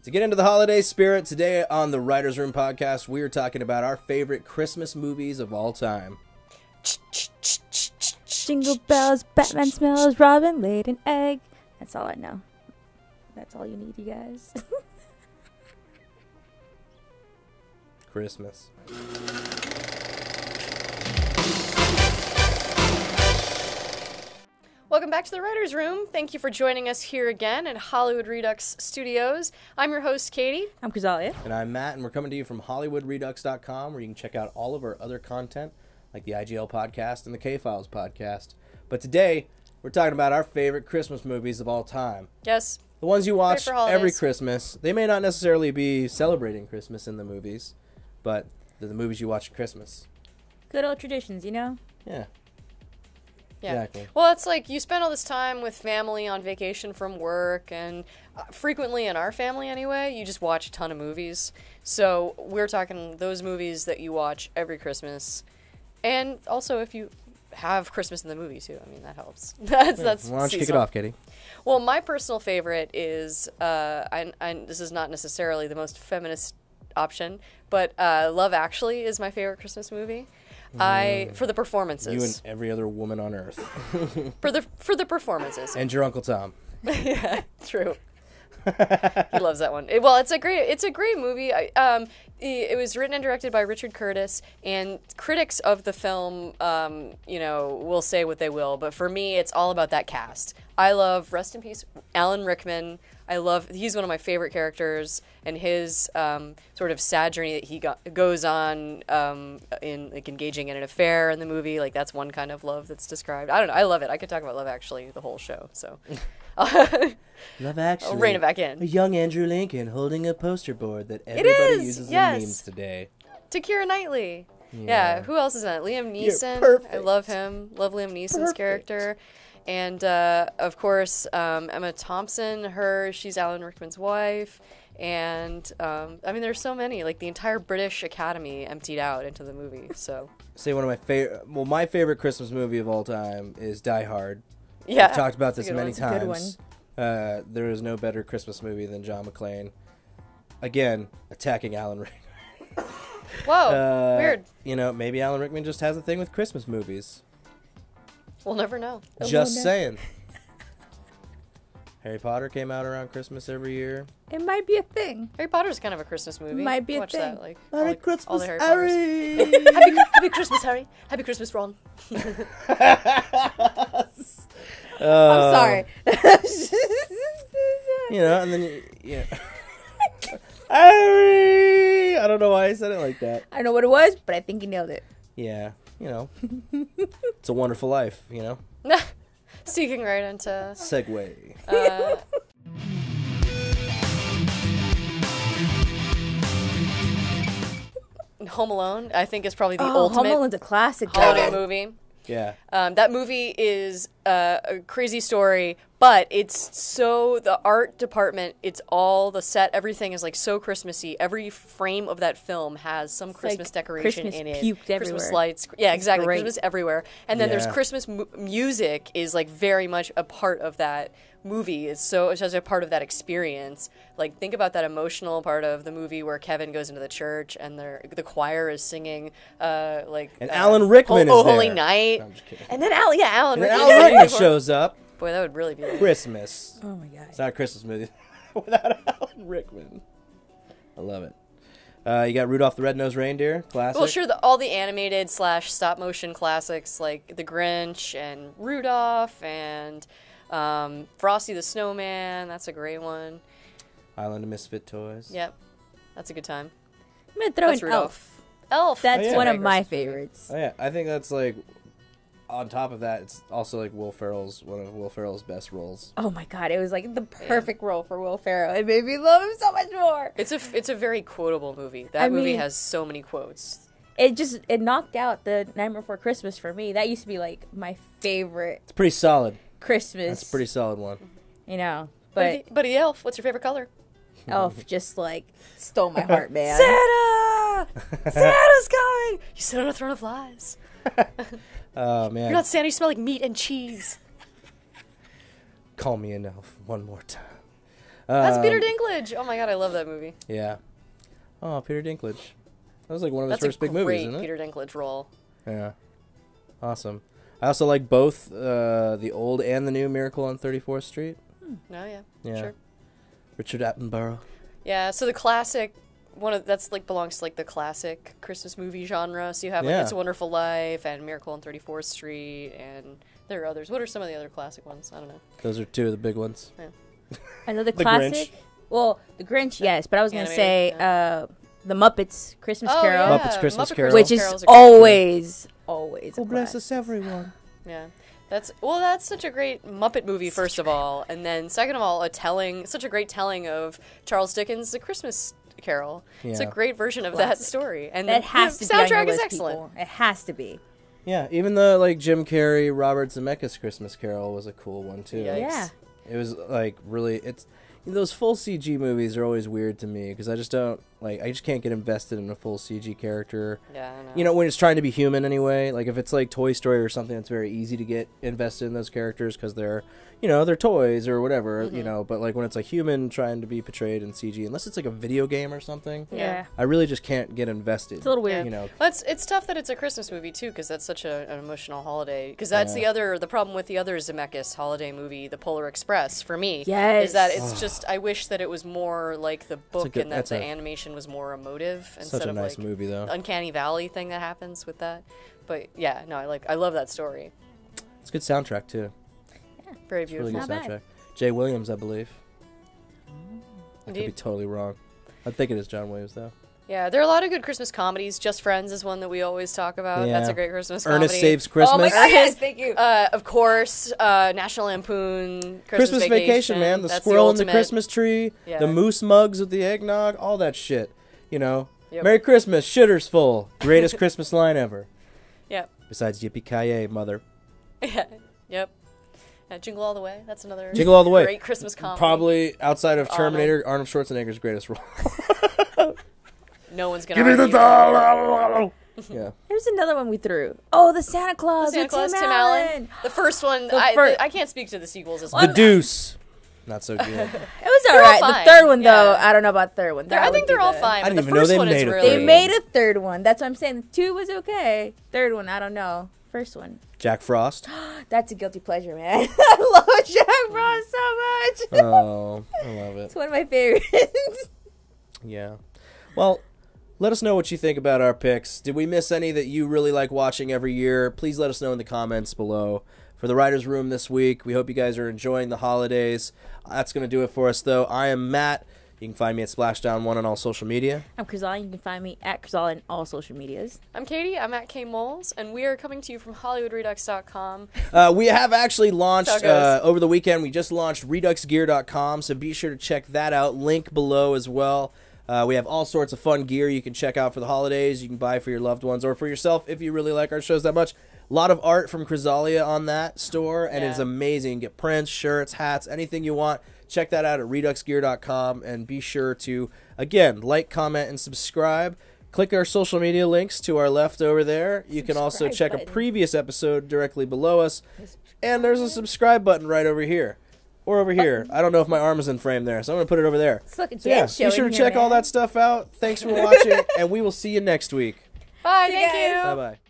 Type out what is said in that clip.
To get into the holiday spirit, today on the Writers Room podcast, we are talking about our favorite Christmas movies of all time. Jingle bells, Batman smells, Robin laid an egg. That's all I know. That's all you need, you guys. Christmas. Welcome back to the Writers Room. Thank you for joining us here again at Hollywood Redux Studios. I'm your host, Katie. I'm Kazalia. And I'm Matt, and we're coming to you from HollywoodRedux.com, where you can check out all of our other content, like the IGL podcast and the K-Files podcast. But today, we're talking about our favorite Christmas movies of all time. Yes. The ones you watch for holidays. every Christmas. They may not necessarily be celebrating Christmas in the movies, but they're the movies you watch at Christmas. Good old traditions, you know? Yeah. Yeah. Exactly. Well, it's like you spend all this time with family on vacation from work, and frequently in our family anyway, you just watch a ton of movies. So we're talking those movies that you watch every Christmas. And also if you have Christmas in the movie too. I mean, that helps. That's Why don't you kick it seasonal. off, Katie? Well, my personal favorite is, this is not necessarily the most feminist option, but Love Actually is my favorite Christmas movie. For the performances. You and every other woman on earth. For the performances. And your Uncle Tom. Yeah, true. He loves that one. It's a great movie. It was written and directed by Richard Curtis, and critics of the film, will say what they will, but for me, it's all about that cast. I love, rest in peace, Alan Rickman. He's one of my favorite characters, and his sort of sad journey that he goes on in like engaging in an affair in the movie. Like, that's one kind of love that's described. I don't know. I love it. I could talk about Love Actually the whole show. So, Love Actually. I'll rein it back in. A young Andrew Lincoln holding a poster board that everybody uses in memes today. To Keira Knightley. Yeah. Who else is in it? Liam Neeson. Perfect. I love him. Love Liam Neeson's character. And, of course, Emma Thompson, she's Alan Rickman's wife. And, there's so many. Like, the entire British Academy emptied out into the movie, so. Say one of my favorite Christmas movie of all time is Die Hard. Yeah. We've talked about this many Good times. There is no better Christmas movie than John McClane. Again, attacking Alan Rickman. Whoa, weird. Maybe Alan Rickman just has a thing with Christmas movies. We'll never know. Just saying. Harry Potter came out around Christmas every year. It might be a thing. Harry Potter's kind of a Christmas movie. Might be a Watch thing. that, like, Merry all the Christmas, Harry Potters. Harry! Happy Christmas, Harry. Happy Christmas, Ron. I'm sorry. And then Harry! I don't know why I said it like that. I know what it was, but I think you nailed it. Yeah, it's a wonderful life, Sneaking right into Segway. Home Alone, I think, is probably the Home ultimate Alone's a classic. holiday movie. Yeah. That movie is a crazy story, but the art department, the set, everything is like so Christmassy. Every frame of that film has some Christmas decoration Christmas in it. puked Christmas everywhere. lights. Yeah, exactly. great. Christmas everywhere. And then there's Yeah. Christmas music is like very much a part of that movie. It's such a part of that experience. Like, think about that emotional part of the movie where Kevin goes into the church and the choir is singing And Alan Rickman is Holy there. Night. No, I'm just kidding. And then Alan And then Rickman. Alan Rickman shows up. Boy, that would really be Christmas. Oh my god. It's not a Christmas movie without Alan Rickman. I love it. You got Rudolph the Red-Nosed Reindeer, classic. Well, sure, all the animated / stop motion classics like The Grinch and Rudolph and Frosty the Snowman. That's a great one. Island of Misfit Toys. Yep, that's a good time. I'm gonna throw That's in Rudolph. Elf. That's Oh, yeah. one of my favorites. Oh, yeah, I think that's like, on top of that, it's also like one of Will Ferrell's best roles. Oh my god, it was like the perfect role for Will Ferrell. It made me love him so much more. It's a very quotable movie. That movie mean- has so many quotes. It knocked out the Nightmare Before Christmas for me. That used to be like my favorite It's pretty solid. Christmas. That's a pretty solid one. But Buddy Elf, what's your favorite color? Elf just like stole my heart, man. Santa! Santa's coming! You sit on a throne of lies. Oh, man. You're not Santa, you smell like meat and cheese. Call me an elf one more time. That's Peter Dinklage. Oh my god, I love that movie. Yeah. Oh, Peter Dinklage. That was like one of his That's first big movies, isn't great it? Peter Dinklage role. Yeah. Awesome. I also like both the old and the new Miracle on 34th Street. Oh yeah. Yeah. Sure. Richard Attenborough. Yeah, so the classic that's like belongs to like the classic Christmas movie genre. So you have like Yeah. It's a Wonderful Life and Miracle on 34th Street, and there are others. What are some of the other classic ones? I don't know. Those are two of the big ones. Another The classic. Grinch. Well, the Grinch, yes, but I was gonna Animated, say the Muppets Christmas Carol, yeah. Muppets Christmas Muppet Carol. which is Carol's a great- always a Oh, bless classic. us everyone. Yeah. That's such a great Muppet movie, first of all, and then second of all, such a great telling of Charles Dickens' The Christmas Carol. It's a Yeah. great version of Classic. that story, and That has the to be on your soundtrack is list, excellent. people. It has to be. Yeah, even the like Jim Carrey, Robert Zemeckis Christmas Carol was a cool one too. Yikes. Yeah. It was like really those full CG movies are always weird to me because I just can't get invested in a full CG character. Yeah, I know. You know, when it's trying to be human anyway. Like if it's like Toy Story or something, it's very easy to get invested in those characters because they're toys or whatever, but like when it's a human trying to be portrayed in CG, unless it's like a video game or something, Yeah. I really just can't get invested. It's a little weird. You know, Well, it's tough that it's a Christmas movie too, because that's such an emotional holiday. Because that's Yeah. the problem with the other Zemeckis holiday movie, The Polar Express. For me, Yes. is that it's just I wish that it was more like the book good- and that that's the a- animation was more emotive instead such a of nice like movie though. the Uncanny Valley thing that happens with that. But yeah, no, I love that story. It's a good soundtrack too. Very Really beautiful. good Not bad. soundtrack. Jay Williams, I believe. I could be Indeed. totally wrong. I think it is John Williams though. Yeah, there are a lot of good Christmas comedies. Just Friends is one that we always talk about. Yeah. That's a great Christmas comedy. Ernest Saves Oh my Christmas. god, yes, thank you. Of course, National Lampoon, Christmas Vacation, man. The That's squirrel in the ultimate. Christmas tree, Yeah. the moose mugs with the eggnog, all that shit. You know, Yep. Merry Christmas, shitter's full. Greatest Christmas line ever. Yep. Besides Yippee-ki-yay, mother. Yeah. Yep. Jingle All the Way. That's another Jingle All the Way. great Christmas comedy. Probably outside of Arnold. Terminator, Arnold Schwarzenegger's greatest role. No one's gonna argue. Yeah. There's another one we threw. Oh, the Santa Claus. Santa with Claus, Tim Tim Allen. Allen. The first one. The fir- I can't speak to the sequels as The well. Deuce. Not so good. It was all alright. fine. The third one, though, Yeah. I don't know about the third one. I think they're all I fine. But didn't the even know first they one is made a really. They third. made a third one. That's what I'm saying. Two was okay. Third one, I don't know. First one. Jack Frost. That's a guilty pleasure, man. I love Jack Frost so much. Oh, I love it. It's one of my favorites. Yeah. Well, let us know what you think about our picks. Did we miss any that you really like watching every year? Please let us know in the comments below. For the Writers' Room this week, we hope you guys are enjoying the holidays. That's going to do it for us, though. I am Matt. You can find me at Splashdown1 on all social media. I'm Krizal. You can find me at Krizal in all social medias. I'm Katie. I'm at K Moles, and we are coming to you from HollywoodRedux.com. We have actually launched, That's how it goes. over the weekend, we just launched ReduxGear.com, so be sure to check that out. Link below as well. We have all sorts of fun gear you can check out for the holidays. You can buy for your loved ones or for yourself if you really like our shows that much. A lot of art from Chrysalia on that store, and it's Yeah. amazing. Get prints, shirts, hats, anything you want. Check that out at ReduxGear.com, and be sure to, again, like, comment, and subscribe. Click our social media links to our left over there. You can also Subscribe check a button. previous episode directly below us. And there's a subscribe button right over here. Or over here. I don't know if my arm is in frame there, so I'm going to put it over there. It's like a So yeah, dance show be sure in to here, check all man. that stuff out. Thanks for watching, and we will see you next week. Bye. See you Thank guys. you. Bye-bye.